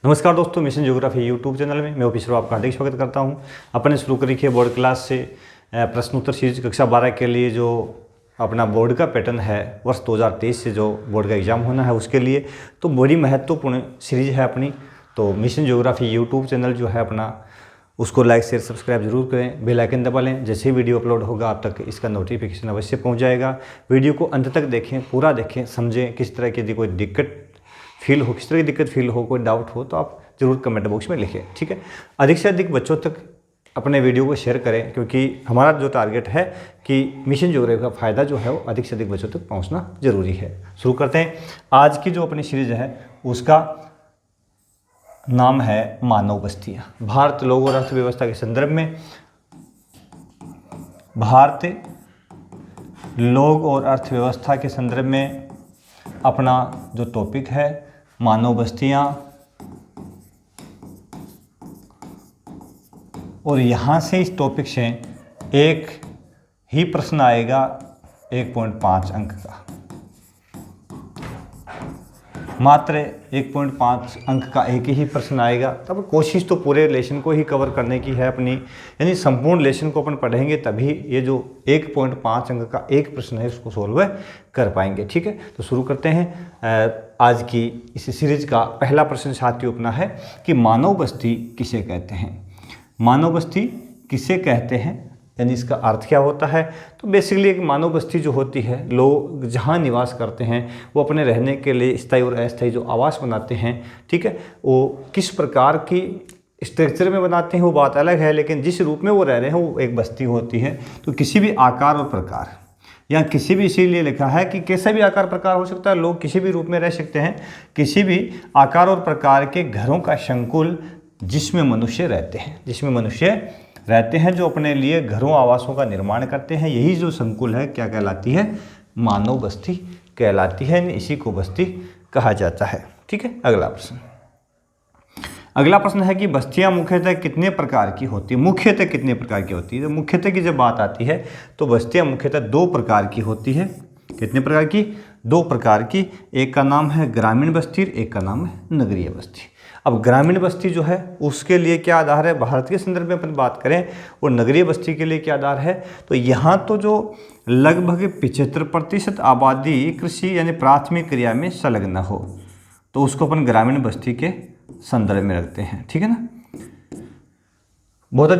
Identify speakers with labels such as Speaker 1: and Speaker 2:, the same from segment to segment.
Speaker 1: नमस्कार दोस्तों, mission geography YouTube channel में मैं ऑफिसर आपका हार्दिक स्वागत करता हूं। अपने शुरू करी है बोर्ड क्लास से प्रश्नोत्तर सीरीज कक्षा 12 के लिए जो अपना बोर्ड का पैटर्न है वर्ष 2023 से जो बोर्ड का एग्ज़ाम होना है उसके लिए तो बड़ी महत्वपूर्ण सीरीज है अपनी। तो मिशन ज्योग्राफी यूट्यूब चैनल जो है अपना उसको लाइक शेयर सब्सक्राइब जरूर करें, बेल आइकन दबा लें। जैसे ही वीडियो अपलोड होगा आप तक इसका नोटिफिकेशन अवश्य पहुँच जाएगा। वीडियो को अंत तक देखें, पूरा देखें, समझें। किस तरह की यदि कोई दिक्कत फील हो, किस तरह की दिक्कत फील हो, कोई डाउट हो तो आप ज़रूर कमेंट बॉक्स में लिखें, ठीक है। अधिक से अधिक बच्चों तक अपने वीडियो को शेयर करें, क्योंकि हमारा जो टारगेट है कि मिशन ज्योग्राफी का फ़ायदा जो है वो अधिक से अधिक बच्चों तक पहुंचना ज़रूरी है। शुरू करते हैं। आज की जो अपनी सीरीज है उसका नाम है मानव बस्तियाँ। भारत लोक और अर्थव्यवस्था के संदर्भ में भारत लोक और अर्थव्यवस्था के संदर्भ में अपना जो टॉपिक है मानव बस्तियाँ, और यहाँ से इस टॉपिक से एक ही प्रश्न आएगा 1.5 अंक का, मात्र 1.5 अंक का एक ही प्रश्न आएगा। तब कोशिश तो पूरे लेसन को ही कवर करने की है अपनी, यानी संपूर्ण लेसन को अपन पढ़ेंगे तभी ये जो 1.5 अंक का एक प्रश्न है उसको सोल्व कर पाएंगे, ठीक है। तो शुरू करते हैं। आज की इस सीरीज का पहला प्रश्न साथियों अपना है कि मानव बस्ती किसे कहते हैं। मानव बस्ती किसे कहते हैं, यानी इसका अर्थ क्या होता है। तो बेसिकली एक मानव बस्ती जो होती है, लोग जहाँ निवास करते हैं वो अपने रहने के लिए स्थायी और अस्थायी जो आवास बनाते हैं, ठीक है, वो किस प्रकार की स्ट्रक्चर में बनाते हैं वो बात अलग है, लेकिन जिस रूप में वो रह रहे हैं वो एक बस्ती होती है। तो किसी भी आकार और प्रकार या किसी भी, इसीलिए लिखा है कि कैसा भी आकार प्रकार हो सकता है, लोग किसी भी रूप में रह सकते हैं, किसी भी आकार और प्रकार के घरों का संकुल जिसमें मनुष्य रहते हैं, जो अपने लिए घरों आवासों का निर्माण करते हैं, यही जो संकुल है क्या कहलाती है, मानव बस्ती कहलाती है। इसी को बस्ती कहा जाता है, ठीक है। अगला प्रश्न है कि बस्तियां मुख्यतः कितने प्रकार की होती है। मुख्यतः कितने प्रकार की होती है। तो मुख्यतः की जब बात आती है तो बस्तियां मुख्यतः 2 प्रकार की होती है। कितने प्रकार की? 2 प्रकार की। एक का नाम है ग्रामीण बस्ती, एक का नाम है नगरीय बस्ती। अब ग्रामीण बस्ती जो है उसके लिए क्या आधार है, भारत के संदर्भ में अपन बात करें, और नगरीय बस्ती के लिए क्या आधार है, तो यहाँ तो जो लगभग 75% आबादी कृषि यानी प्राथमिक क्रिया में संलग्न हो तो उसको अपन ग्रामीण बस्ती के संदर्भ में रखते हैं, ठीक है ना। बहुत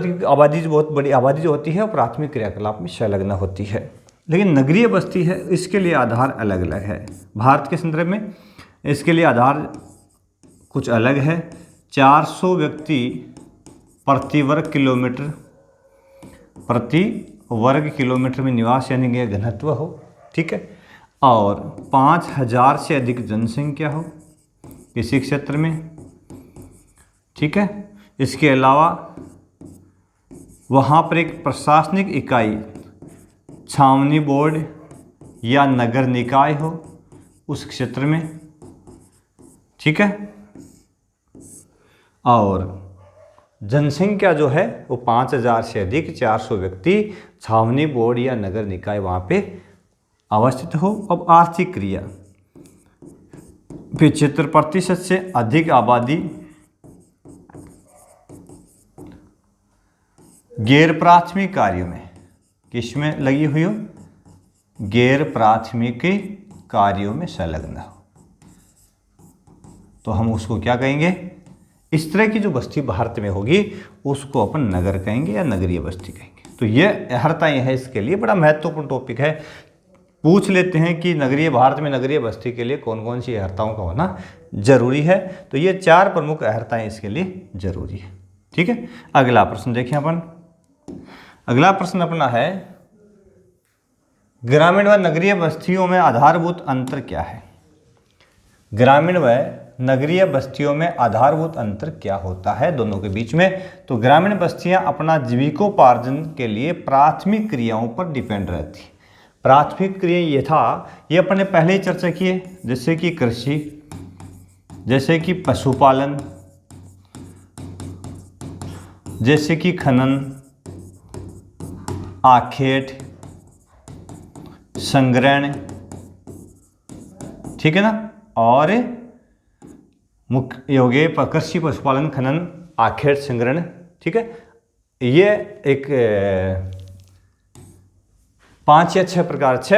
Speaker 1: बड़ी आबादी जो होती है वो प्राथमिक क्रियाकलाप में संलग्न होती है। लेकिन नगरीय बस्ती है, इसके लिए आधार अलग अलग है। भारत के संदर्भ में इसके लिए आधार कुछ अलग है। 400 व्यक्ति प्रति वर्ग किलोमीटर में निवास यानी कि घनत्व हो, ठीक है, और 5000 से अधिक जनसंख्या हो किसी क्षेत्र में, ठीक है। इसके अलावा वहाँ पर एक प्रशासनिक इकाई, छावनी बोर्ड या नगर निकाय हो उस क्षेत्र में, ठीक है, और जनसंख्या जो है वो 5000 से अधिक 400 व्यक्ति छावनी बोर्ड या नगर निकाय वहाँ पे अवस्थित हो। अब आर्थिक क्रिया 75% से अधिक आबादी गैर प्राथमिक कार्यों में, किसमें लगी हुई हो, गैर प्राथमिक कार्यों में संलग्न हो, तो हम उसको क्या कहेंगे, इस तरह की जो बस्ती भारत में होगी उसको अपन नगर कहेंगे या नगरीय बस्ती कहेंगे। तो ये अर्हताएं है, इसके लिए बड़ा महत्वपूर्ण टॉपिक है। पूछ लेते हैं कि भारत में नगरीय बस्ती के लिए कौन कौन सी अर्हताओं का होना जरूरी है। तो ये 4 प्रमुख अर्हताएं इसके लिए जरूरी है, ठीक है। अगला प्रश्न देखें अपन। अगला प्रश्न अपना है ग्रामीण व नगरीय बस्तियों में आधारभूत अंतर क्या है। ग्रामीण व नगरीय बस्तियों में आधारभूत अंतर क्या होता है दोनों के बीच में। तो ग्रामीण बस्तियां अपना जीविकोपार्जन के लिए प्राथमिक क्रियाओं पर डिपेंड रहती। प्राथमिक क्रिया ये था, ये अपन ने पहले ही चर्चा की है, जैसे कि कृषि, जैसे कि पशुपालन, जैसे कि खनन, आखेट, संग्रहण, ठीक है ना, और मुख्य योगे कृषि, पशुपालन, खनन, आखेट, संग्रहण। ठीक है, ये एक 5 या 6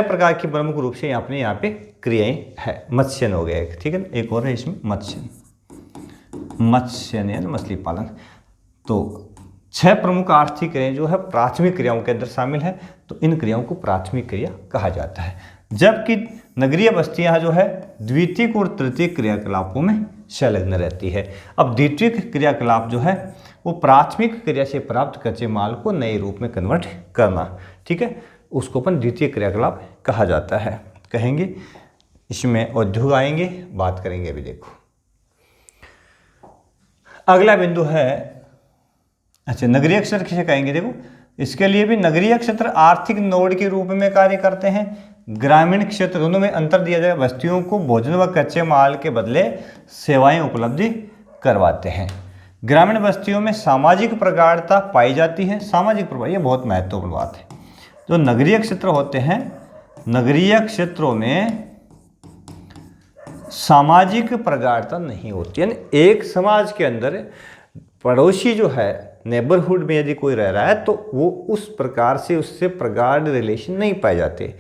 Speaker 1: प्रकार की प्रमुख रूप से यहाँ पे क्रियाएं है। मत्स्यन हो गया एक, ठीक है, एक और है इसमें मत्स्यन यानी मछली पालन। तो 6 प्रमुख आर्थिक क्रियाएं जो है प्राथमिक क्रियाओं के अंदर शामिल है, तो इन क्रियाओं को प्राथमिक क्रिया कहा जाता है। जबकि नगरीय बस्तियां जो है द्वितीयक और तृतीयक क्रियाकलापों में संलग्न रहती है। अब द्वितीयक क्रियाकलाप जो है वो प्राथमिक क्रिया से प्राप्त कच्चे माल को नए रूप में कन्वर्ट करना, ठीक है, उसको अपन द्वितीय क्रियाकलाप कहा जाता है, कहेंगे। इसमें उद्योग आएंगे, बात करेंगे। अभी देखो अगला बिंदु है, अच्छा, नगरीय क्षेत्र किसे कहेंगे। देखो इसके लिए भी नगरीय क्षेत्र आर्थिक नोड के रूप में कार्य करते हैं। ग्रामीण क्षेत्र, दोनों में अंतर दिया जाए। बस्तियों को भोजन व कच्चे माल के बदले सेवाएं उपलब्ध करवाते हैं। ग्रामीण बस्तियों में सामाजिक प्रगाढ़ता पाई जाती है। सामाजिक प्रगाढ़, ये बहुत महत्वपूर्ण बात है। जो नगरीय क्षेत्र होते हैं, नगरीय क्षेत्रों में सामाजिक प्रगाढ़ता नहीं होती, यानी एक समाज के अंदर पड़ोसी जो है, नेबरहुड में यदि कोई रह रहा है तो वो उस प्रकार से उससे प्रगाढ़ रिलेशन नहीं पाए जाते,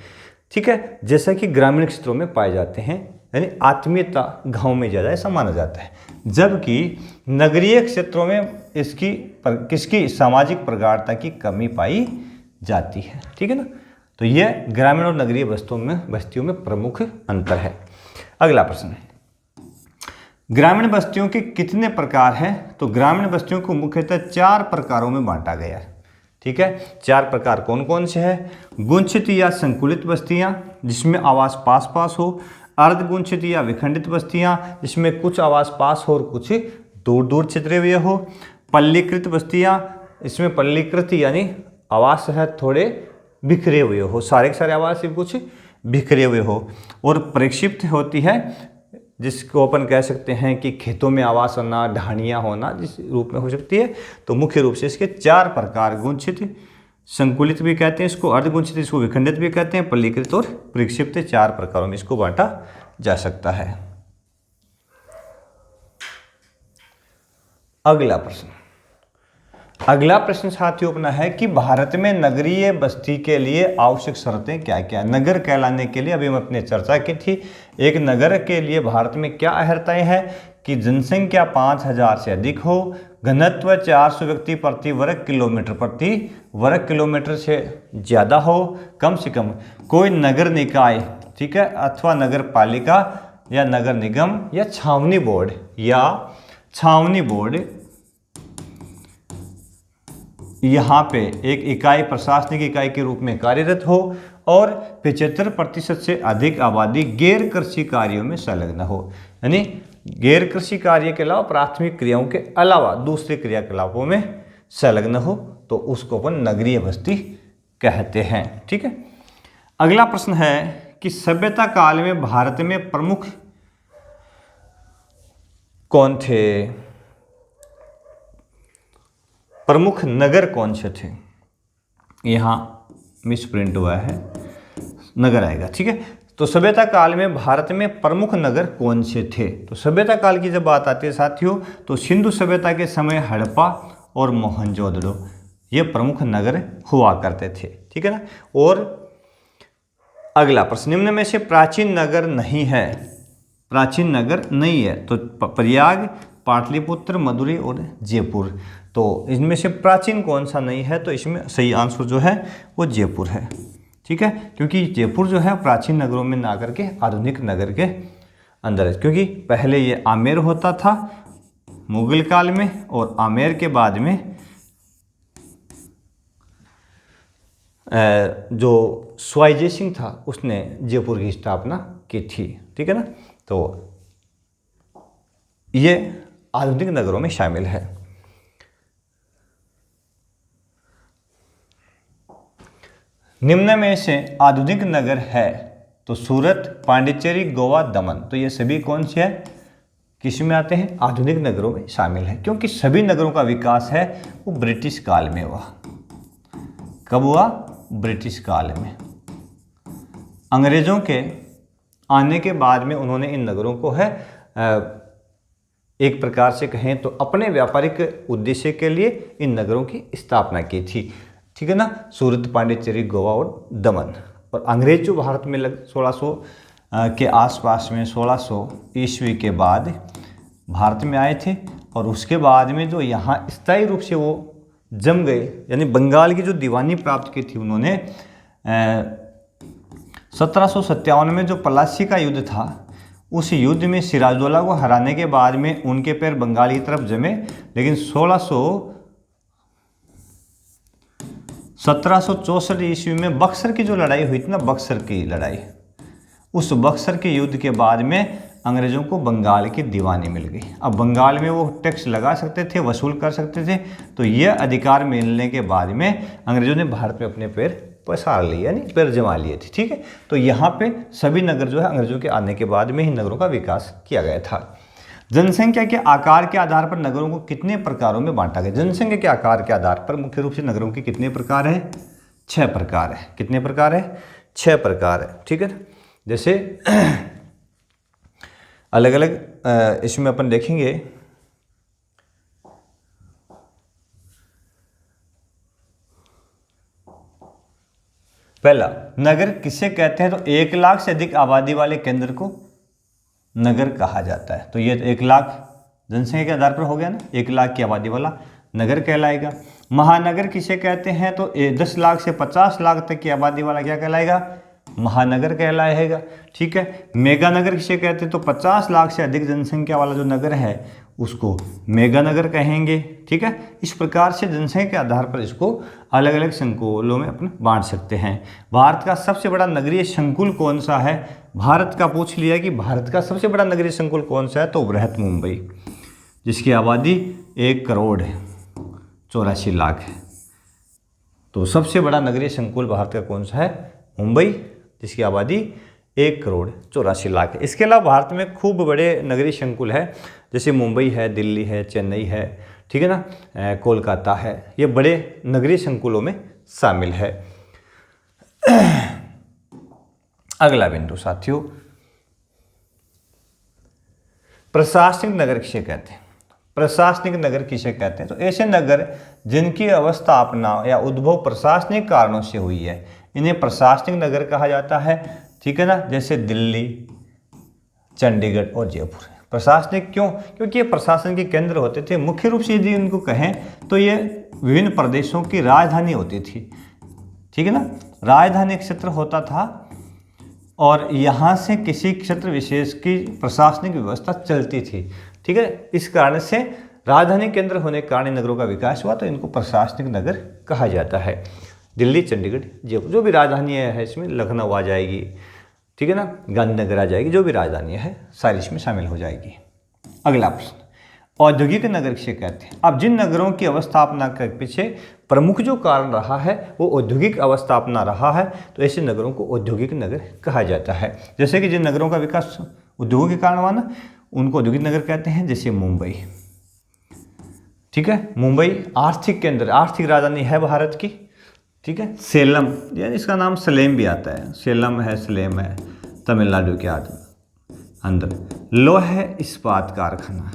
Speaker 1: ठीक है, जैसा कि ग्रामीण क्षेत्रों में पाए जाते हैं। यानी आत्मीयता गांव में ज़्यादा ऐसा माना जाता है, जबकि नगरीय क्षेत्रों में किसकी सामाजिक प्रगाढ़ता की कमी पाई जाती है, ठीक है ना। तो ये ग्रामीण और नगरीय बस्तियों में प्रमुख अंतर है। अगला प्रश्न है, ग्रामीण बस्तियों के कितने प्रकार हैं। तो ग्रामीण बस्तियों को मुख्यतः 4 प्रकारों में बांटा गया है, ठीक है। 4 प्रकार कौन कौन से हैं। गुंछित या संकुलित बस्तियां, जिसमें आवास पास पास हो। अर्धगुंछित या विखंडित बस्तियां, जिसमें कुछ आवास पास हो और कुछ दूर दूर छितरे हुए हो। पल्लीकृत बस्तियां, इसमें पल्लीकृत यानी आवास है थोड़े बिखरे हुए हो, सारे के सारे आवास कुछ बिखरे हुए हो। और प्रक्षिप्त होती है, जिसको अपन कह सकते हैं कि खेतों में आवास होना, ढाणियाँ होना, जिस रूप में हो सकती है। तो मुख्य रूप से इसके 4 प्रकार, गुंछित, संकुलित भी कहते हैं इसको, अर्धगुंछित इसको विखंडित भी कहते हैं, पल्लीकृत और प्रक्षिप्त, 4 प्रकारों में इसको बांटा जा सकता है। अगला प्रश्न साथियों अपना है कि भारत में नगरीय बस्ती के लिए आवश्यक शर्तें क्या क्या। नगर कहलाने के लिए अभी हम अपने चर्चा की थी, एक नगर के लिए भारत में क्या अहर्ताएं हैं कि जनसंख्या 5000 से अधिक हो, घनत्व 400 व्यक्ति प्रति वर्ग किलोमीटर से ज़्यादा हो, कम से कम कोई नगर निकाय, ठीक है, अथवा नगर पालिका या नगर निगम या छावनी बोर्ड यहाँ पे एक इकाई, प्रशासनिक इकाई के रूप में कार्यरत हो, और 75% से अधिक आबादी गैर कृषि कार्यों में संलग्न हो। यानी गैर कृषि कार्य के अलावा, प्राथमिक क्रियाओं के अलावा दूसरे क्रियाकलापों में संलग्न हो, तो उसको अपन नगरीय बस्ती कहते हैं, ठीक है। अगला प्रश्न है कि सभ्यता काल में भारत में प्रमुख कौन थे, प्रमुख नगर कौन से थे। यहाँ मिस प्रिंट हुआ है, नगर आएगा, ठीक है। तो सभ्यता काल में भारत में प्रमुख नगर कौन से थे। तो सभ्यता काल की जब बात आती है साथियों, तो सिंधु सभ्यता के समय हड़प्पा और मोहनजोदड़ो ये प्रमुख नगर हुआ करते थे, ठीक है ना। और अगला प्रश्न, निम्न में से प्राचीन नगर नहीं है, तो प्रयाग, पाटलिपुत्र, मदुरै और जयपुर। तो इनमें से प्राचीन कौन सा नहीं है, तो इसमें सही आंसर जो है वो जयपुर है, ठीक है, क्योंकि जयपुर जो है प्राचीन नगरों में ना करके आधुनिक नगर के अंदर है। क्योंकि पहले ये आमेर होता था मुगल काल में, और आमेर के बाद में जो सवाई जय सिंह था उसने जयपुर की स्थापना की थी, ठीक है ना। तो ये आधुनिक नगरों में शामिल है। निम्न में से आधुनिक नगर है, तो सूरत, पांडिचेरी, गोवा, दमन। तो ये सभी कौन से हैं, किस में आते हैं, आधुनिक नगरों में शामिल है। क्योंकि सभी नगरों का विकास है वो ब्रिटिश काल में हुआ। कब हुआ, ब्रिटिश काल में। अंग्रेजों के आने के बाद में उन्होंने इन नगरों को है एक प्रकार से कहें तो अपने व्यापारिक उद्देश्य के लिए इन नगरों की स्थापना की थी। ठीक है ना, सूरत, पांडिचेरी, गोवा और दमन। और अंग्रेज जो भारत में 1600 के आसपास में 1600 ईस्वी के बाद भारत में आए थे, और उसके बाद में जो यहाँ स्थायी रूप से वो जम गए, यानी बंगाल की जो दीवानी प्राप्त की थी उन्होंने 1757 में जो पलासी का युद्ध था, उस युद्ध में सिराजदौला को हराने के बाद में उनके पैर बंगाल की तरफ जमे। लेकिन 1764 ईस्वी में बक्सर की जो लड़ाई हुई थी ना, बक्सर की लड़ाई, उस बक्सर के युद्ध के बाद में अंग्रेज़ों को बंगाल की दीवानी मिल गई। अब बंगाल में वो टैक्स लगा सकते थे, वसूल कर सकते थे, तो ये अधिकार मिलने के बाद में अंग्रेज़ों ने भारत में अपने पैर पसार लिए, यानी पैर जमा लिए थे। ठीक है, तो यहाँ पे सभी नगर जो है अंग्रेज़ों के आने के बाद में ही नगरों का विकास किया गया था। जनसंख्या के आकार के आधार पर नगरों को कितने प्रकारों में बांटा गया? जनसंख्या के आकार के आधार पर मुख्य रूप से नगरों के कितने प्रकार हैं? 6 प्रकार है। कितने प्रकार है? 6 प्रकार है। ठीक है, जैसे अलग अलग इसमें अपन देखेंगे। पहला, नगर किसे कहते हैं? तो 1 लाख से अधिक आबादी वाले केंद्र को नगर कहा जाता है। तो ये 1 लाख जनसंख्या के आधार पर हो गया ना, 1 लाख की आबादी वाला नगर कहलाएगा। महानगर किसे कहते हैं? तो 10 लाख से 50 लाख तक की आबादी वाला क्या कहलाएगा? महानगर कहलाएगा। ठीक है, मेगा नगर किसे कहते हैं? तो 50 लाख से अधिक जनसंख्या वाला जो नगर है उसको मेगा नगर कहेंगे। ठीक है, इस प्रकार से जनसंख्या के आधार पर इसको अलग अलग संकुलों में अपन बांट सकते हैं। भारत का सबसे बड़ा नगरीय संकुल कौन सा है? भारत का पूछ लिया कि भारत का सबसे बड़ा नगरीय संकुल कौन सा है? तो बृहत मुंबई, जिसकी आबादी 1 करोड़ 84 लाख है। तो सबसे बड़ा नगरीय संकुल भारत का कौन सा है? मुंबई, जिसकी आबादी 1 करोड़ 84 लाख है। इसके अलावा भारत में खूब बड़े नगरीय संकुल है, जैसे मुंबई है, दिल्ली है, चेन्नई है, ठीक है ना, कोलकाता है, ये बड़े नगरीय संकुलों में शामिल है। अगला बिंदु साथियों, प्रशासनिक नगर किसे कहते हैं? प्रशासनिक नगर किसे कहते हैं? तो ऐसे नगर जिनकी अवस्थापना या उद्भव प्रशासनिक कारणों से हुई है, इन्हें प्रशासनिक नगर कहा जाता है। ठीक है ना, जैसे दिल्ली, चंडीगढ़ और जयपुर। प्रशासनिक क्यों? क्योंकि ये प्रशासन के केंद्र होते थे। मुख्य रूप से यदि उनको कहें तो ये विभिन्न प्रदेशों की राजधानी होती थी। ठीक है ना, राजधानी क्षेत्र होता था और यहाँ से किसी क्षेत्र विशेष की प्रशासनिक व्यवस्था चलती थी। ठीक है, इस कारण से राजधानी केंद्र होने के कारण नगरों का विकास हुआ, तो इनको प्रशासनिक नगर कहा जाता है। दिल्ली, चंडीगढ़, जयपुर, जो भी राजधानी है इसमें लखनऊ आ जाएगी, ठीक है ना, गांधीनगर आ जाएगी, जो भी राजधानी है सारी इसमें शामिल हो जाएगी। अगला प्रश्न, औद्योगिक नगर किसे कहते हैं? अब जिन नगरों की अवस्थापना के पीछे प्रमुख जो कारण रहा है वो औद्योगिक अवस्थापना रहा है, तो ऐसे नगरों को औद्योगिक नगर कहा जाता है। जैसे कि जिन नगरों का विकास उद्योगों के कारण हुआ ना, उनको औद्योगिक नगर कहते हैं। जैसे मुंबई, ठीक है, मुंबई आर्थिक केंद्र, आर्थिक राजधानी है भारत की। ठीक है, सेलम, यानी इसका नाम सलेम भी आता है, सेलम है, सलेम है, तमिलनाडु के अंदर। लोह इस्पात कारखाना,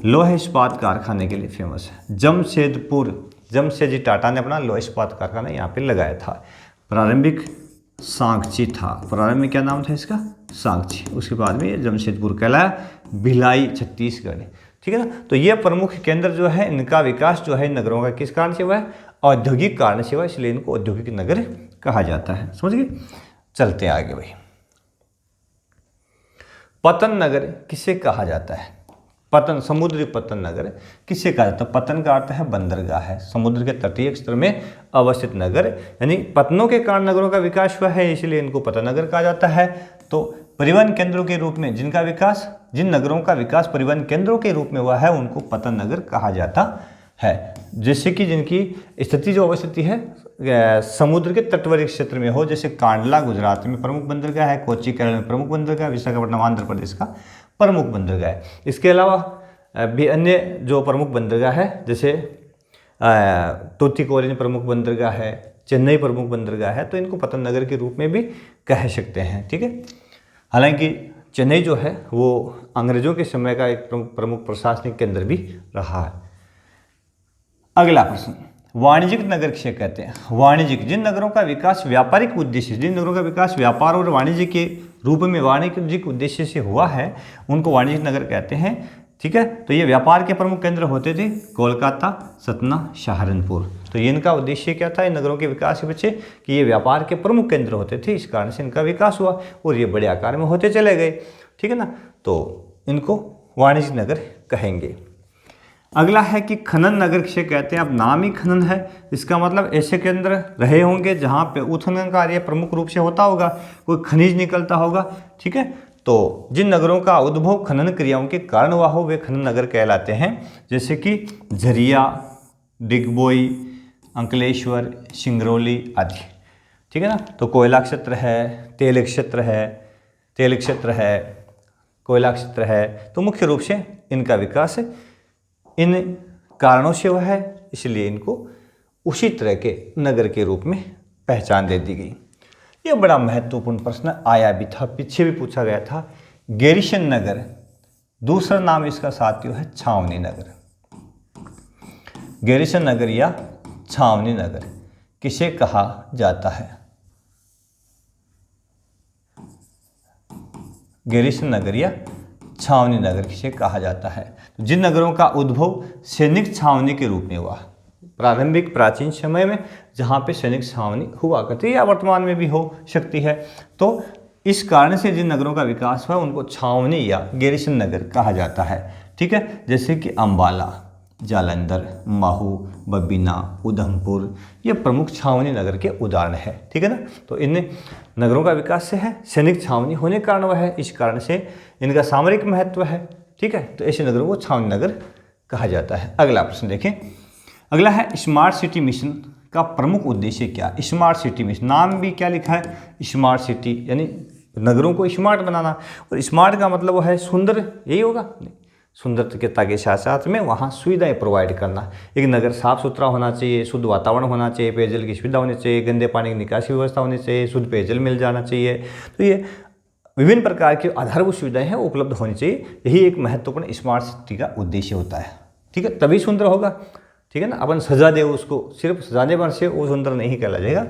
Speaker 1: लोह इस्पात कारखाने के लिए फेमस है। जमशेदपुर, जमशेदजी टाटा ने अपना लोह इस्पात कारखाना यहाँ पे लगाया था। प्रारंभिक सांगची था, प्रारंभिक क्या नाम था इसका? सांगची। उसके बाद में ये जमशेदपुर कहलाया। भिलाई, छत्तीसगढ़। ठीक है ना, तो ये प्रमुख केंद्र जो है, इनका विकास जो है नगरों का किस कारण से हुआ है? औद्योगिक कारण से हुआ, इसलिए इनको औद्योगिक नगर कहा जाता है। समझ गए? चलते आगे भाई। पतन नगर किसे कहा जाता है? पतन, समुद्री पतन नगर किसे कहा जाता है? पतन का अर्थ है बंदरगाह है, समुद्र के तटीय क्षेत्र में अवस्थित नगर, यानी पतनों के कारण नगरों का विकास हुआ है, इसलिए इनको पतन नगर कहा जाता है। तो परिवहन केंद्रों के रूप में जिनका विकास, जिन नगरों का विकास परिवहन केंद्रों के रूप में हुआ है, उनको पतन नगर कहा जाता है। जैसे कि जिनकी स्थिति जो अवस्थिति है समुद्र के तटवर्ती क्षेत्र में हो, जैसे कांडला गुजरात में प्रमुख बंदरगाह है, कोच्चि केरल में प्रमुख बंदरगाह, विशाखापट्टनम आंध्र प्रदेश का प्रमुख बंदरगाह है। इसके अलावा भी अन्य जो प्रमुख बंदरगाह है, जैसे तूतीकोरिन प्रमुख बंदरगाह है, चेन्नई प्रमुख बंदरगाह है, तो इनको पतन नगर के रूप में भी कह सकते हैं। ठीक है, हालांकि चेन्नई जो है वो अंग्रेजों के समय का एक प्रमुख प्रशासनिक केंद्र भी रहा है। अगला प्रश्न, वाणिज्यिक नगर किसे कहते हैं? वाणिज्यिक, जिन नगरों का विकास व्यापारिक उद्देश्य, जिन नगरों का विकास व्यापार और वाणिज्य के रूप में वाणिज्यिक उद्देश्य से हुआ है उनको वाणिज्यिक नगर कहते हैं। ठीक है, तो ये व्यापार के प्रमुख केंद्र होते थे कोलकाता, सतना, सहारनपुर। तो ये इनका उद्देश्य क्या था इन नगरों के विकास के पीछे कि ये व्यापार के प्रमुख केंद्र होते थे, इस कारण से इनका विकास हुआ और ये बड़े आकार में होते चले गए। ठीक है ना, तो इनको वाणिज्यिक नगर कहेंगे। अगला है कि खनन नगर किसे कहते हैं? अब नाम ही खनन है, इसका मतलब ऐसे केंद्र रहे होंगे जहाँ पे उत्खनन कार्य प्रमुख रूप से होता होगा, कोई खनिज निकलता होगा। ठीक है, तो जिन नगरों का उद्भव खनन क्रियाओं के कारण हुआ हो वे खनन नगर कहलाते हैं, जैसे कि झरिया, डिगबोई, अंकलेश्वर, सिंगरौली आदि। ठीक है ना, तो कोयला क्षेत्र है, तेल क्षेत्र है, कोयला क्षेत्र है, तो मुख्य रूप से इनका विकास इन कारणों से हुआ है, इसलिए इनको उसी तरह के नगर के रूप में पहचान दे दी गई। ये बड़ा महत्वपूर्ण प्रश्न आया भी था, पीछे भी पूछा गया था। गैरीसन नगर, दूसरा नाम इसका साथियों है छावनी नगर। गैरीसन नगर या छावनी नगर किसे कहा जाता है? गैरीसन नगर या छावनी नगर किसे कहा जाता है? तो जिन नगरों का उद्भव सैनिक छावनी के रूप में हुआ, प्रारंभिक प्राचीन समय में जहाँ पे सैनिक छावनी हुआ करती है या वर्तमान में भी हो सकती है, तो इस कारण से जिन नगरों का विकास हुआ उनको छावनी या गैरीसन नगर कहा जाता है। ठीक है, जैसे कि अंबाला, जालंधर, महू, बबीना, उधमपुर, ये प्रमुख छावनी नगर के उदाहरण है। ठीक है ना, तो इन नगरों का विकास से है, सैनिक छावनी होने के कारण हुआ है, इस कारण से इनका सामरिक महत्व है। ठीक है, तो ऐसे नगरों को छावनी नगर कहा जाता है। अगला प्रश्न देखें, अगला है स्मार्ट सिटी मिशन का प्रमुख उद्देश्य क्या? स्मार्ट सिटी मिशन, नाम भी क्या लिखा है? स्मार्ट सिटी, यानी नगरों को स्मार्ट बनाना, और स्मार्ट का मतलब वो है सुंदर, यही होगा? नहीं, सुंदरता के साथ साथ में वहाँ सुविधाएं प्रोवाइड करना। एक नगर साफ सुथरा होना चाहिए, शुद्ध वातावरण होना चाहिए, पेयजल की सुविधा होनी चाहिए, गंदे पानी की निकासी व्यवस्था होनी चाहिए, शुद्ध पेयजल मिल जाना चाहिए। तो ये विभिन्न प्रकार की आधारभूत सुविधाएं हैं उपलब्ध होनी चाहिए, यही एक महत्वपूर्ण स्मार्ट सिटी का उद्देश्य होता है। ठीक है, तभी सुंदर होगा। ठीक है ना, अपन सजा दे उसको, सिर्फ सजाने पर से वो सुंदर नहीं कहला जाएगा।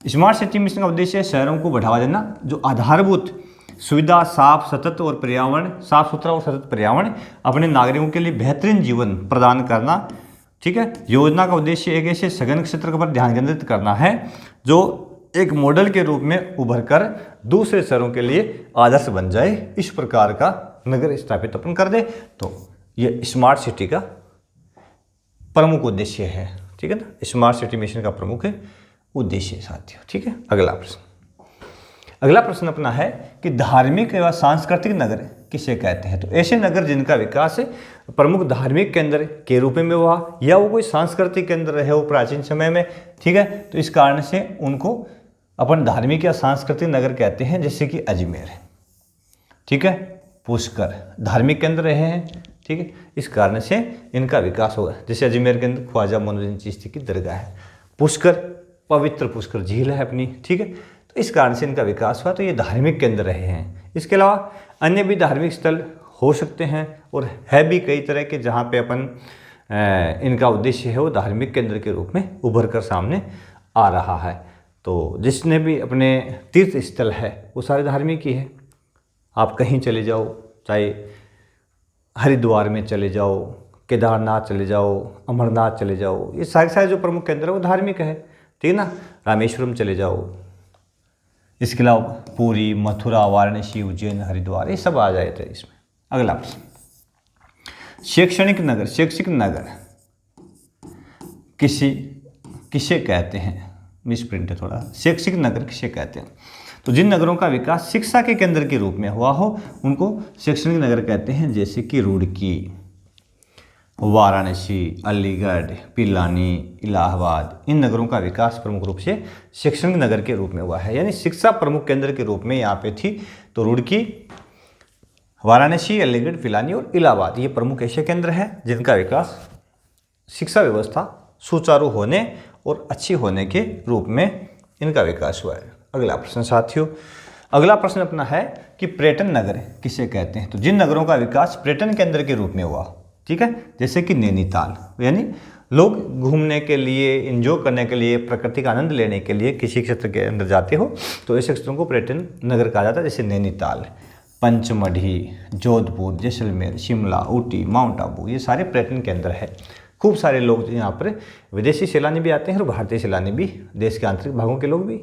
Speaker 1: स्मार्ट सिटी मिशन का उद्देश्य शहरों को बढ़ावा देना, जो आधारभूत सुविधा, साफ सतत और पर्यावरण, साफ सुथरा और सतत पर्यावरण, अपने नागरिकों के लिए बेहतरीन जीवन प्रदान करना। ठीक है, योजना का उद्देश्य एक ऐसे सघन क्षेत्र पर ध्यान केंद्रित करना है जो एक मॉडल के रूप में उभर कर दूसरे शहरों के लिए आदर्श बन जाए, इस प्रकार का नगर स्थापित अपन कर दे। तो ये स्मार्ट सिटी का प्रमुख उद्देश्य है। ठीक है ना, स्मार्ट सिटी मिशन का प्रमुख उद्देश्य साथियों। ठीक है, अगला प्रश्न अपना है कि धार्मिक एवं सांस्कृतिक नगर किसे कहते हैं? तो ऐसे नगर जिनका विकास प्रमुख धार्मिक केंद्र के रूप में हुआ या वो कोई सांस्कृतिक केंद्र रहे हो प्राचीन समय में। ठीक है, तो इस कारण से उनको अपन धार्मिक या सांस्कृतिक नगर कहते हैं, जैसे कि अजमेर। ठीक है, पुष्कर धार्मिक केंद्र रहे हैं। ठीक है, इस कारण से इनका विकास होगा। जैसे अजमेर के अंदर ख्वाजा मोइनुद्दीन चिश्ती की दरगाह है, पुष्कर पवित्र पुष्कर झील है अपनी। ठीक है, तो इस कारण से इनका विकास हुआ, तो ये धार्मिक केंद्र रहे हैं। इसके अलावा अन्य भी धार्मिक स्थल हो सकते हैं और है भी कई तरह के, जहाँ पे अपन इनका उद्देश्य है वो धार्मिक केंद्र के रूप में उभर कर सामने आ रहा है। तो जिसने भी अपने तीर्थ स्थल है वो सारे धार्मिक ही है। आप कहीं चले जाओ, चाहे हरिद्वार में चले जाओ, केदारनाथ चले जाओ, अमरनाथ चले जाओ, ये सारे जो प्रमुख केंद्र है वो धार्मिक है। ठीक है ना, रामेश्वरम चले जाओ, इसके अलावा पुरी, मथुरा, वाराणसी, उज्जैन, हरिद्वार, ये सब आ जाए थे इसमें। अगला प्रश्न, शैक्षणिक नगर किसे कहते हैं? मिसप्रिंट है थोड़ा, शैक्षिक नगर किसे कहते हैं? तो जिन नगरों का विकास शिक्षा के केंद्र के रूप में हुआ हो उनको शैक्षणिक नगर कहते हैं, जैसे कि रुड़की, वाराणसी, अलीगढ़, पिलानी, इलाहाबाद। इन नगरों का विकास प्रमुख रूप से शैक्षणिक नगर के रूप में हुआ है, यानी शिक्षा प्रमुख केंद्र के रूप में यहाँ पे थी। तो रुड़की, वाराणसी, अलीगढ़, पिलानी और इलाहाबाद ये प्रमुख ऐसे केंद्र हैं जिनका विकास शिक्षा व्यवस्था सुचारू होने और अच्छी होने के रूप में इनका विकास हुआ है। अगला प्रश्न साथियों, अगला प्रश्न अपना है कि पर्यटन नगर किसे कहते हैं। तो जिन नगरों का विकास पर्यटन केंद्र के रूप में हुआ, ठीक है, जैसे कि नैनीताल, यानी लोग घूमने के लिए, एंजॉय करने के लिए, प्रकृति का आनंद लेने के लिए किसी क्षेत्र के अंदर जाते हो तो ऐसे क्षेत्रों को पर्यटन नगर कहा जाता है। जैसे नैनीताल, पंचमढ़ी, जोधपुर, जैसलमेर, शिमला, ऊटी, माउंट आबू, ये सारे पर्यटन केंद्र है। खूब सारे लोग यहाँ पर विदेशी सैलानी भी आते हैं और भारतीय सैलानी भी, देश के आंतरिक भागों के लोग भी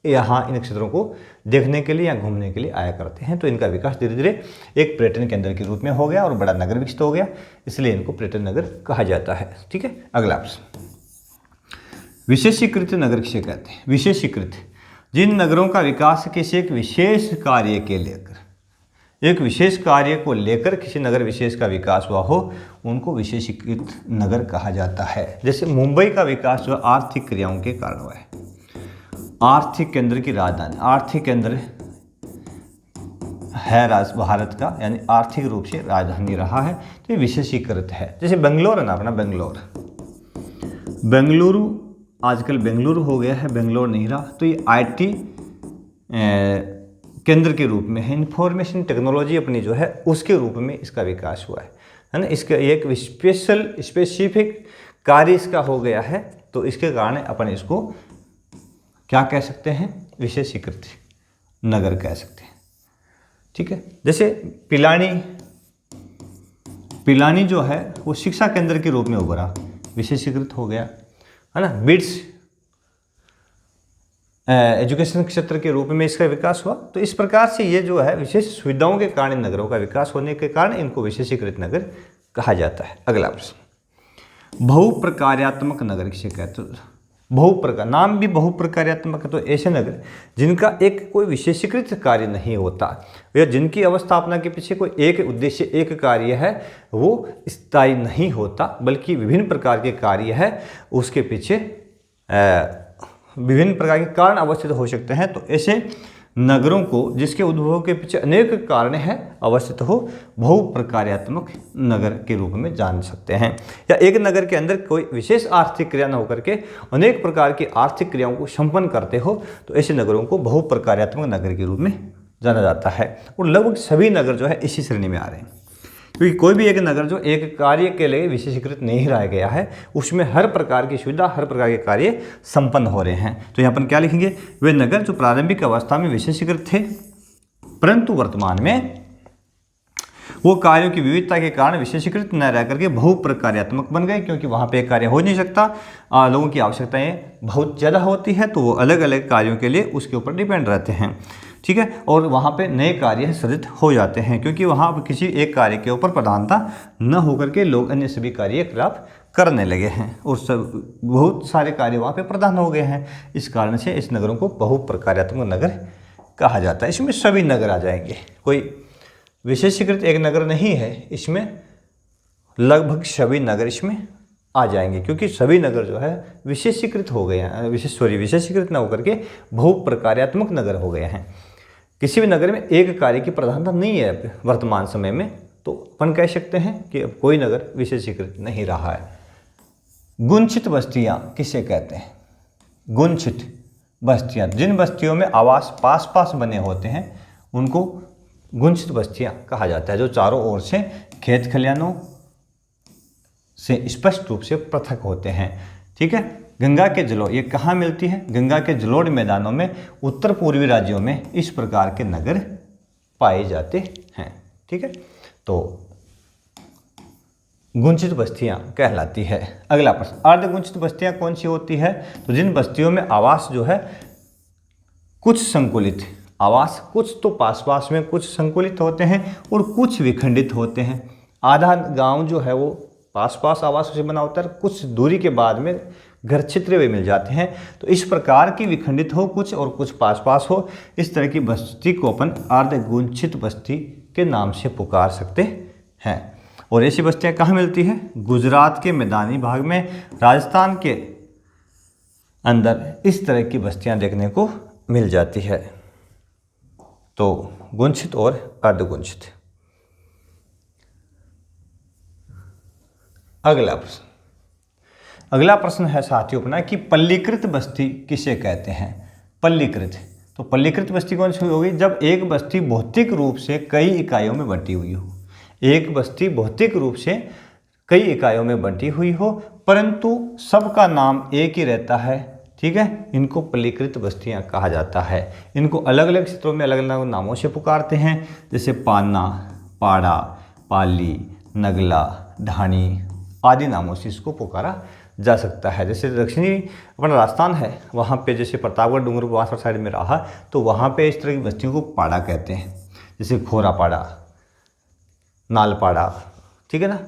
Speaker 1: यहाँ इन क्षेत्रों को देखने के लिए या घूमने के लिए आया करते हैं। तो इनका विकास धीरे धीरे एक पर्यटन केंद्र के रूप में हो गया और बड़ा नगर विकसित हो गया, इसलिए इनको पर्यटन नगर कहा जाता है। ठीक है, अगला प्रश्न, विशेषीकृत नगर किसे कहते हैं। विशेषीकृत, जिन नगरों का विकास किसी एक विशेष कार्य के लेकर, एक विशेष कार्य को लेकर किसी नगर विशेष का विकास हुआ हो, उनको विशेषीकृत नगर कहा जाता है। जैसे मुंबई का विकास जो आर्थिक क्रियाओं के कारण हुआ है, आर्थिक केंद्र की राजधानी, आर्थिक केंद्र है भारत का, यानी आर्थिक रूप से राजधानी रहा है, तो ये विशेषीकृत है। जैसे बेंगलोर है ना अपना, बेंगलुरु आजकल बेंगलुरु हो गया है, बेंगलोर नहीं रहा, तो ये आईटी केंद्र के रूप में है, इंफॉर्मेशन टेक्नोलॉजी अपनी जो है उसके रूप में इसका विकास हुआ है ना। इसका एक स्पेसिफिक कार्य इसका हो गया है, तो इसके कारण अपन इसको क्या कह सकते हैं, विशेषीकृत नगर कह सकते हैं। ठीक है, जैसे पिलानी जो है वो शिक्षा केंद्र के रूप में उभरा, विशेषीकृत हो गया है ना। बिट्स एजुकेशन क्षेत्र के रूप में इसका विकास हुआ। तो इस प्रकार से ये जो है विशेष सुविधाओं के कारण नगरों का विकास होने के कारण इनको विशेषीकृत नगर कहा जाता है। अगला प्रश्न, बहुप्रकार्यात्मक नगर किसे कहते हैं। बहुप्रकार, नाम भी बहुप्रकार्यात्मक है, तो ऐसे नगर जिनका एक कोई विशेषीकृत कार्य नहीं होता या जिनकी अवस्थापना के पीछे कोई एक उद्देश्य, एक कार्य है, वो स्थायी नहीं होता, बल्कि विभिन्न प्रकार के कार्य है, उसके पीछे विभिन्न प्रकार के कारण अवस्थित हो सकते हैं। तो ऐसे नगरों को जिसके उद्भव के पीछे अनेक कारण हैं अवस्थित हो, बहुप्रकार्यात्मक नगर के रूप में जान सकते हैं। या एक नगर के अंदर कोई विशेष आर्थिक क्रिया न होकर के अनेक प्रकार की आर्थिक क्रियाओं को संपन्न करते हो, तो ऐसे नगरों को बहुप्रकार्यात्मक नगर के रूप में जाना जाता है। और लगभग सभी नगर जो है इसी श्रेणी में आ रहे हैं, क्योंकि कोई भी एक नगर जो एक कार्य के लिए विशेषीकृत नहीं रह गया है, उसमें हर प्रकार की सुविधा, हर प्रकार के कार्य संपन्न हो रहे हैं। तो यहाँ पर क्या लिखेंगे, वे नगर जो प्रारंभिक अवस्था में विशेषीकृत थे, परंतु वर्तमान में वो कार्यों की विविधता के कारण विशेषीकृत न रह करके बहुप्रकार्यात्मक बन गए, क्योंकि वहाँ पे एक कार्य हो नहीं सकता, लोगों की आवश्यकताएं बहुत ज़्यादा होती है, तो वो अलग अलग कार्यों के लिए उसके ऊपर डिपेंड रहते हैं। ठीक है, और वहाँ पे नए कार्य सृजित हो जाते हैं, क्योंकि वहाँ पर किसी एक कार्य के ऊपर प्रधानता न होकर के लोग अन्य सभी कार्यकलाप करने लगे हैं और सब बहुत सारे कार्य वहाँ पे प्रधान हो गए हैं। इस कारण से इस नगरों को बहुप्रकार्यात्मक नगर कहा जाता है। इसमें सभी नगर आ जाएंगे, कोई विशेषीकृत एक नगर नहीं है, इसमें लगभग सभी नगर इसमें आ जाएंगे, क्योंकि सभी नगर जो है विशेषीकृत हो गए हैं, विशेषीकृत न होकर के बहुप्रकार्यात्मक नगर हो गए हैं। किसी भी नगर में एक कार्य की प्रधानता नहीं है वर्तमान समय में, तो अपन कह सकते हैं कि अब कोई नगर विशेषीकृत नहीं रहा है। गुंचित बस्तियां किसे कहते हैं। गुंचित बस्तियां, जिन बस्तियों में आवास पास पास बने होते हैं उनको गुंचित बस्तियां कहा जाता है, जो चारों ओर से खेत खलिहानों से स्पष्ट रूप से पृथक होते हैं। ठीक है, गंगा के जलोढ़, ये कहाँ मिलती है, गंगा के जलोढ़ मैदानों में, उत्तर पूर्वी राज्यों में इस प्रकार के नगर पाए जाते हैं। ठीक है, तो गुंचित बस्तियां कहलाती है। अगला प्रश्न, अर्धगुंचित बस्तियां कौन सी होती है। तो जिन बस्तियों में आवास जो है कुछ संकुलित, आवास कुछ तो पास पास में कुछ संकुलित होते हैं और कुछ विखंडित होते हैं। आधा गांव जो है वो पास पास आवासों से बना होता है, कुछ दूरी के बाद में घर छितरे हुए मिल जाते हैं। तो इस प्रकार की विखंडित हो कुछ और कुछ पास पास हो, इस तरह की बस्ती को अपन अर्धगुंचित बस्ती के नाम से पुकार सकते हैं। और ऐसी बस्तियां कहाँ मिलती है, गुजरात के मैदानी भाग में, राजस्थान के अंदर इस तरह की बस्तियां देखने को मिल जाती है। तो गुंचित और अर्धगुंचित। अगला प्रश्न है साथियों अपना कि पल्लीकृत बस्ती किसे कहते हैं। पल्लीकृत, तो पल्लीकृत बस्ती कौन सी होगी? जब एक बस्ती भौतिक रूप से कई इकाइयों में बंटी हुई हो। एक बस्ती भौतिक रूप से कई इकाइयों में बंटी हुई हो परंतु सबका नाम एक ही रहता है, ठीक है, इनको पल्लीकृत बस्तियां कहा जाता है। इनको अलग अलग क्षेत्रों में अलग अलग नामों से पुकारते हैं, जैसे पान्ना, पाड़ा, पाली, नगला, ढाणी आदि नामों से इसको पुकारा जा सकता है। जैसे दक्षिणी अपना राजस्थान है, वहाँ पे जैसे प्रतापगढ़ डूंगरपुर बांसवाड़ा साइड में रहा तो वहाँ पे इस तरह की बस्तियों को पाड़ा कहते हैं, जैसे खोरा पाड़ा, नालपाड़ा, ठीक है ना।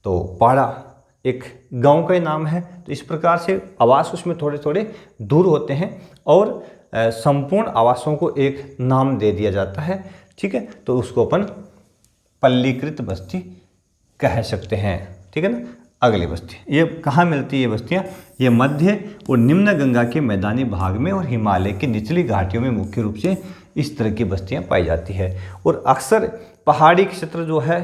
Speaker 1: तो पाड़ा एक गांव का ही नाम है। तो इस प्रकार से आवास उसमें थोड़े थोड़े दूर होते हैं और संपूर्ण आवासों को एक नाम दे दिया जाता है, ठीक है। तो उसको अपन पल्लीकृत बस्ती कह सकते हैं, ठीक है ना। अगली बस्ती, ये कहाँ मिलती है ये बस्तियाँ? ये मध्य और निम्न गंगा के मैदानी भाग में और हिमालय की निचली घाटियों में मुख्य रूप से इस तरह की बस्तियाँ पाई जाती है। और अक्सर पहाड़ी क्षेत्र जो है,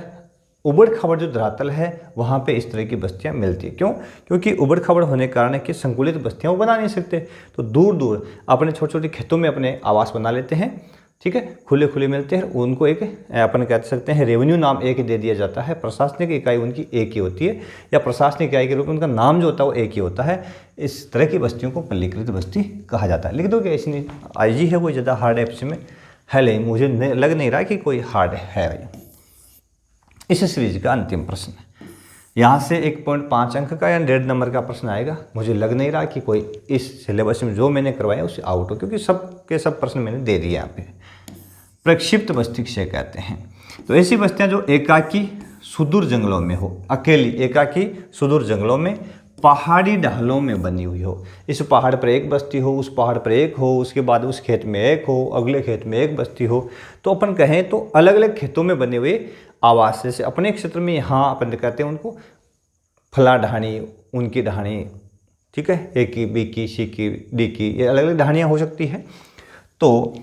Speaker 1: उबड़ खाबड़ जो धरातल है, वहाँ पे इस तरह की बस्तियाँ मिलती है। क्यों? क्योंकि उबड़ खाबड़ होने के कारण कि संकुलित बस्तियाँ वो बना नहीं सकते, तो दूर दूर अपने छोटे छोटे खेतों में अपने आवास बना लेते हैं, ठीक है, खुले खुले मिलते हैं। उनको एक अपन कह सकते हैं रेवेन्यू नाम एक दे दिया जाता है। प्रशासनिक इकाई उनकी एक ही होती है, या प्रशासनिक इकाई के रूप में उनका नाम जो होता है वो एक ही होता है। इस तरह की बस्तियों को पल्लीकृत बस्ती कहा जाता है। लिख दो कि ऐसी नहीं, IG है कोई ज़्यादा हार्ड एप्स में है नहीं, मुझे लग नहीं रहा कि कोई हार्ड है। इस सीरीज का अंतिम प्रश्न है, यहाँ से 1.5 अंक का या 1.5 नंबर का प्रश्न आएगा। मुझे लग नहीं रहा कि कोई इस सिलेबस में जो मैंने करवाया उससे आउट हो, क्योंकि सब के सब प्रश्न मैंने दे दिए यहाँ पे। प्रक्षिप्त बस्ती किसे कहते हैं? तो ऐसी बस्तियाँ जो एकाकी सुदूर जंगलों में हो, अकेली एकाकी सुदूर जंगलों में पहाड़ी ढालों में बनी हुई हो। इस पहाड़ पर एक बस्ती हो, उस पहाड़ पर एक हो, उसके बाद उस खेत में एक हो, अगले खेत में एक बस्ती हो। तो अपन कहें तो अलग अलग खेतों में बने हुए आवास, जैसे अपने क्षेत्र में यहाँ अपन कहते हैं उनको फला ढाणी, उनकी ढाणी, ठीक है, ए की, बी की, सी की, डी की, ये अलग अलग ढाणियाँ हो सकती है। तो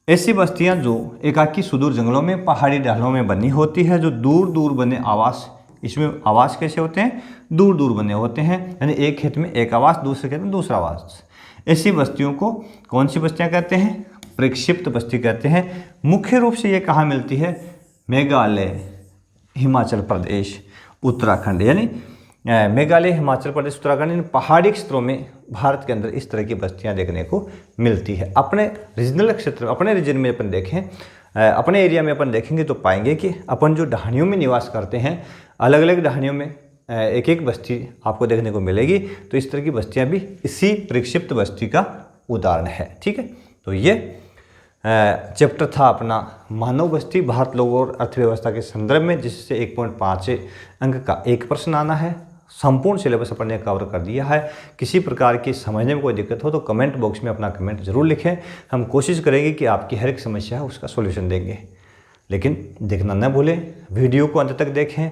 Speaker 1: ऐसी बस्तियाँ जो एकाकी सुदूर जंगलों में पहाड़ी ढालों में बनी होती है, जो दूर दूर बने आवास, इसमें आवास कैसे होते हैं? दूर दूर बने होते हैं, यानी एक खेत में एक आवास, दूसरे खेत में दूसरा आवास। ऐसी बस्तियों को कौन सी बस्तियाँ कहते हैं? प्रक्षिप्त बस्ती कहते हैं। मुख्य रूप से ये कहाँ मिलती है? मेघालय, हिमाचल प्रदेश, उत्तराखंड, यानी मेघालय, हिमाचल प्रदेश, उत्तराखंड, इन पहाड़ी क्षेत्रों में भारत के अंदर इस तरह की बस्तियां देखने को मिलती है। अपने रीजनल क्षेत्र, अपने रीजन में अपन देखें, अपने एरिया में अपन देखेंगे तो पाएंगे कि अपन जो ढाणियों में निवास करते हैं, अलग अलग ढाणियों में एक एक बस्ती आपको देखने को मिलेगी। तो इस तरह की बस्तियां भी इसी प्रक्षिप्त बस्ती का उदाहरण है, ठीक है। तो ये चैप्टर था अपना मानव बस्ती, भारत, लोग और अर्थव्यवस्था के संदर्भ में, जिससे 1.5 अंक का एक प्रश्न आना है। संपूर्ण सिलेबस अपन ने कवर कर दिया है। किसी प्रकार की समझने में कोई दिक्कत हो तो कमेंट बॉक्स में अपना कमेंट जरूर लिखें। हम कोशिश करेंगे कि आपकी हर एक समस्या है उसका सॉल्यूशन देंगे। लेकिन देखना न भूलें, वीडियो को अंत तक देखें।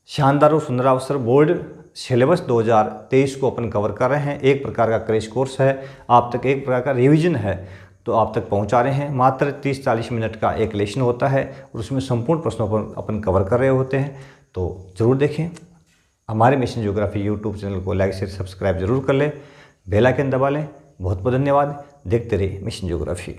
Speaker 1: शानदार और सुंदर अवसर बोर्ड सिलेबस 2023 को अपन कवर कर रहे हैं। एक प्रकार का क्रैश कोर्स है, आप तक एक प्रकार का रिविजन है, तो आप तक पहुंचा रहे हैं। मात्र 30-40 मिनट का एक लेसन होता है और उसमें संपूर्ण प्रश्नों पर अपन कवर कर रहे होते हैं। तो ज़रूर देखें। हमारे मिशन ज्योग्राफी यूट्यूब चैनल को लाइक शेयर सब्सक्राइब जरूर कर लें, बेल आइकन दबा लें। बहुत बहुत धन्यवाद। देखते रहिए मिशन ज्योग्राफी।